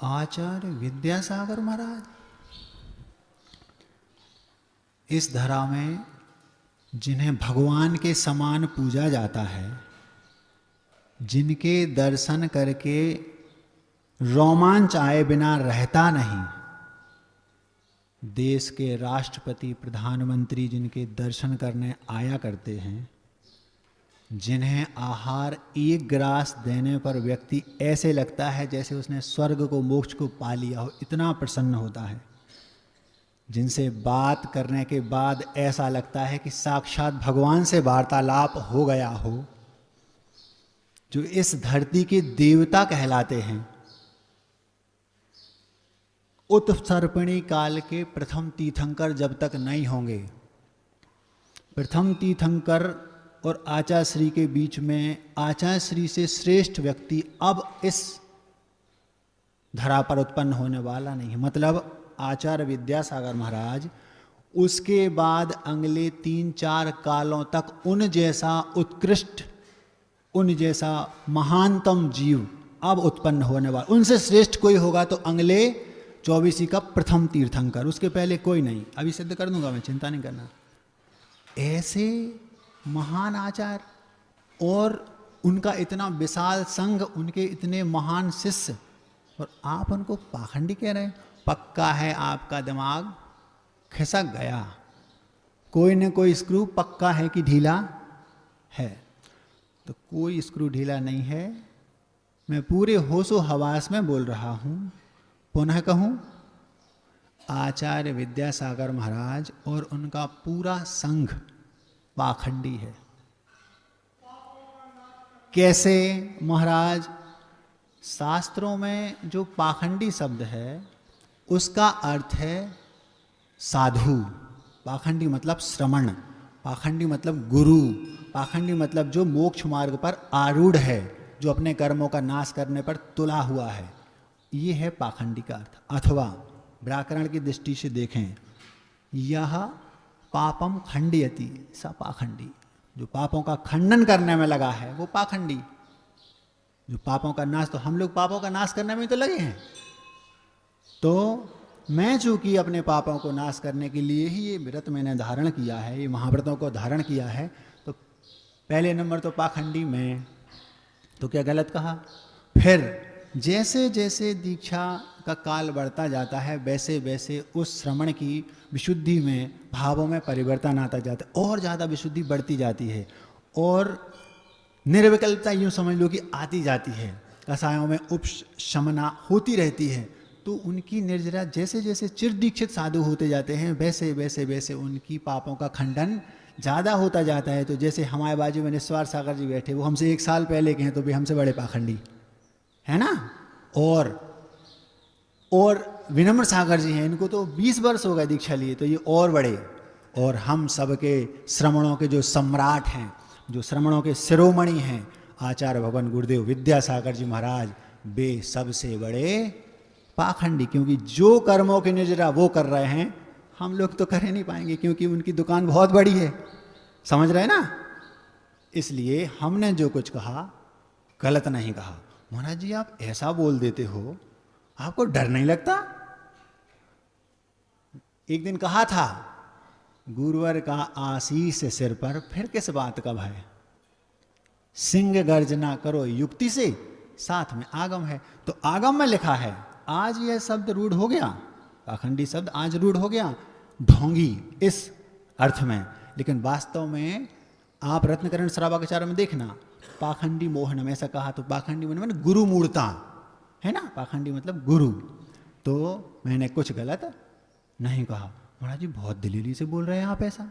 आचार्य विद्यासागर महाराज इस धरा में जिन्हें भगवान के समान पूजा जाता है, जिनके दर्शन करके रोमांच आए बिना रहता नहीं, देश के राष्ट्रपति प्रधानमंत्री जिनके दर्शन करने आया करते हैं, जिन्हें आहार एक ग्रास देने पर व्यक्ति ऐसे लगता है जैसे उसने स्वर्ग को मोक्ष को पा लिया हो, इतना प्रसन्न होता है, जिनसे बात करने के बाद ऐसा लगता है कि साक्षात भगवान से वार्तालाप हो गया हो, जो इस धरती के देवता कहलाते हैं, उत्सर्पिणी काल के प्रथम तीर्थंकर जब तक नहीं होंगे, प्रथम तीर्थंकर और आचार्य श्री के बीच में आचार्य श्री से श्रेष्ठ व्यक्ति अब इस धरा पर उत्पन्न होने वाला नहीं। मतलब आचार्य विद्यासागर महाराज उसके बाद अगले 3-4 कालों तक उन जैसा उत्कृष्ट, उन जैसा महानतम जीव अब उत्पन्न होने वाला, उनसे श्रेष्ठ कोई होगा तो अगले 24 का प्रथम तीर्थंकर, उसके पहले कोई नहीं। अभी सिद्ध कर दूंगा मैं, चिंता नहीं करना। ऐसे महान आचार्य और उनका इतना विशाल संघ, उनके इतने महान शिष्य, और आप उनको पाखंडी कह रहे हैं। पक्का है आपका दिमाग खिसक गया, कोई न कोई स्क्रू पक्का है कि ढीला है। तो कोई स्क्रू ढीला नहीं है, मैं पूरे होशो हवास में बोल रहा हूं। पुनः कहूं, आचार्य विद्यासागर महाराज और उनका पूरा संघ पाखंडी है। कैसे महाराज? शास्त्रों में जो पाखंडी शब्द है उसका अर्थ है साधु। पाखंडी मतलब श्रमण, पाखंडी मतलब गुरु, पाखंडी मतलब जो मोक्ष मार्ग पर आरूढ़ है, जो अपने कर्मों का नाश करने पर तुला हुआ है, ये है पाखंडी का अर्थ। अथवा व्याकरण की दृष्टि से देखें, यह पापम खंडयति, सा पाखंडी, जो पापों का खंडन करने में लगा है वो पाखंडी। जो पापों का नाश, तो हम लोग पापों का नाश करने में तो लगे हैं। तो मैं चूंकि अपने पापों को नाश करने के लिए ही ये व्रत मैंने धारण किया है, ये महाव्रतों को धारण किया है, तो पहले नंबर तो पाखंडी मैं, तो क्या गलत कहा? फिर जैसे जैसे दीक्षा का काल बढ़ता जाता है वैसे वैसे उस श्रवण की विशुद्धि में, भावों में परिवर्तन आता जाता है, और ज़्यादा विशुद्धि बढ़ती जाती है, और निर्विकल्पता यूँ समझ लो कि आती जाती है, कसायों में उपशमना होती रहती है। तो उनकी निर्जरा जैसे जैसे चिर दीक्षित साधु होते जाते हैं वैसे वैसे वैसे उनकी पापों का खंडन ज़्यादा होता जाता है। तो जैसे हमारे बाजू में निस्वार सागर जी बैठे, वो हमसे 1 साल पहले के हैं तो भी हमसे बड़े पाखंडी है ना। और विनम्र सागर जी हैं, इनको तो 20 वर्ष हो गए दीक्षा लिए, तो ये और बड़े। और हम सबके श्रमणों के जो सम्राट हैं, जो श्रमणों के शिरोमणि हैं, आचार्य भगवान गुरुदेव विद्यासागर जी महाराज, वे सबसे बड़े पाखंडी। क्योंकि जो कर्मों के निर्जरा वो कर रहे हैं, हम लोग तो कर ही नहीं पाएंगे, क्योंकि उनकी दुकान बहुत बड़ी है, समझ रहे हैं ना। इसलिए हमने जो कुछ कहा गलत नहीं कहा। महाराज जी आप ऐसा बोल देते हो, आपको डर नहीं लगता? एक दिन कहा था, गुरुवर का आशीष सिर पर, फिर किस बात का भय, सिंह गर्जना करो युक्ति से, साथ में आगम है। तो आगम में लिखा है, आज यह शब्द रूढ़ हो गया, पाखंडी शब्द आज रूढ़ हो गया, ढोंगी इस अर्थ में। लेकिन वास्तव में आप रत्नकरण श्रावकाचार्य में देखना, पाखंडी मोहनम ऐसा कहा, तो पाखंडी मैंने गुरु मूर्ता है ना, पाखंडी मतलब गुरु। तो मैंने कुछ गलत नहीं कहा। महाराज जी बहुत दिलेरी से बोल रहे हैं आप ऐसा।